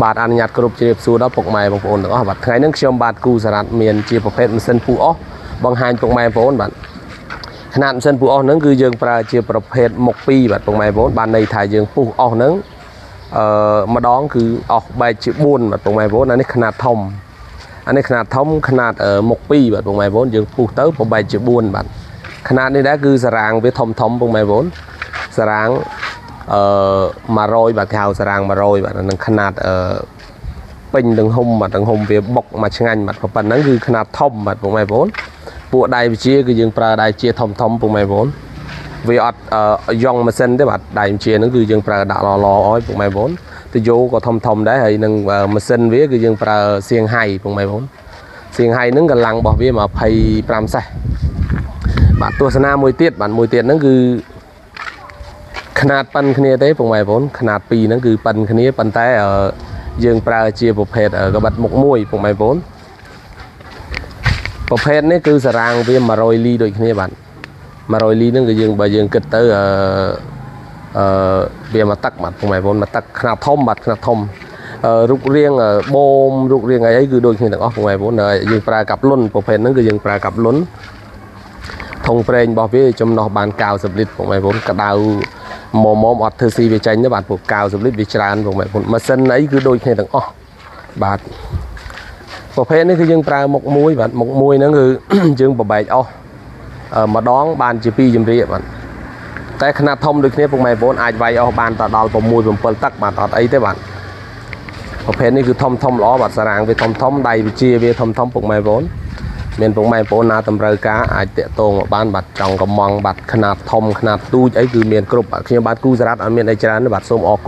បាទអនុញ្ញាតគ្រប់ជ្រាបសួរដល់ពុកម៉ែបងប្អូនទាំងអស់បាទថ្ងៃនេះខ្ញុំបាទគូសារ៉ាត់មានជាប្រភេទម៉ាស៊ីនពូអស់បង្ហាញពុកម៉ែបងប្អូនបាទຂະຫນាតម៉ាស៊ីនពូអស់ហ្នឹងគឺយើងប្រើជាប្រភេទមុខ2បាទពុកម៉ែបងប្អូនបានន័យថាយើងពុះអស់ហ្នឹងម្ដងគឺអស់បែកជា4បាទពុកម៉ែបងប្អូនអានេះຂະຫນាតធំអានេះຂະຫນាតធំຂະຫນាតមុខ2បាទពុកម៉ែបងប្អូនយើងពុះទៅប្របែកជា4បាទຂະຫນាតនេះដែរគឺសារ៉ាងវាធំពុកម៉ែបងប្អូនសារ៉ាង100បាទគេហៅសារ៉ាង100បាទនឹងຂະຫນាតពេញទាំងហុំបាទទាំងហុំវាបុកមកឆ្ងាញ់បាទប៉ុណ្ណឹងគឺຂະຫນាតធំបាទពុកម៉ែបងប្អូនពួកដៃវិជាគឺយើងប្រើដៃជាធំពុកម៉ែបងប្អូនវាអត់យ៉ងម៉ាស៊ីនទេបាទដៃវិជាហ្នឹងគឺយើងប្រើដាក់ល្អៗឲ្យពុកម៉ែបងប្អូនទៅយោក៏ធំដែរហើយនឹងម៉ាស៊ីនវាគឺយើងប្រើសៀងហៃពុកម៉ែបងប្អូនសៀងហៃហ្នឹងកម្លាំងរបស់វា25សេះបាទទស្សនាមួយទៀតបាទមួយទៀតហ្នឹងគឺຂະຫນាតប៉ិនគ្នាទេពុកម៉ែបងប្អូនຂະຫນាត2ហ្នឹងគឺប៉ិនគ្នាប៉ុន្តែយើងប្រើជាប្រភេទក្បិតមុខ1ពុកម៉ែបងប្អូនប្រភេទនេះគឺសារ៉ាងវា100លីដូចគ្នាបាទ100លីហ្នឹងគឺយើងបើយើងគិតទៅវាមកទឹកបាទពុកម៉ែបងប្អូនមកទឹកຂະຫນាតធំបាទຂະຫນាតធំរូបរាងបូមរូបរាងអីគឺដូចគ្នាទាំងអស់ពុកម៉ែបងប្អូនយើងប្រើកាប់លុនប្រភេទហ្នឹងគឺយើងប្រើកាប់លុនធុងប្រេងរបស់វាចំណោះបាន90លីត្រពុកម៉ែបងប្អូនក្តៅមុំអត់ធ្វើស៊ីវាចាញ់ទេបាទពួក90លីត្រវាច្រើនពុកម៉ែបងប្អូនម៉ាស៊ីនអីគឺដូចគ្នាទាំងអស់បាទប្រភេទនេះគឺយើងប្រើមុខ1បាទមុខ1ហ្នឹងគឺយើងបបែកអស់ម្ដងបានជា2ជំរាបបាទតែຂະຫນាតធំដូចគ្នាពុកម៉ែបងប្អូនអាចវាយអស់បានដល់6 7ទឹកបាទអត់អីទេបាទប្រភេទនេះគឺធំល្អបាទសារ៉ាងវាធំដៃវិជាវាធំពុកម៉ែបងប្អូនមានពុកម៉ែបងប្អូនណាតម្រូវការអាចតាក់ទងមកបានបាទចង់កំងបាទຂະຫນាតធំຂະຫນាតទូចអីគឺមានគ្រប់បាទខ្ញុំបាទគូសារ៉ាត់អត់មានអីច្រើនទេបាទសូមអរគុណ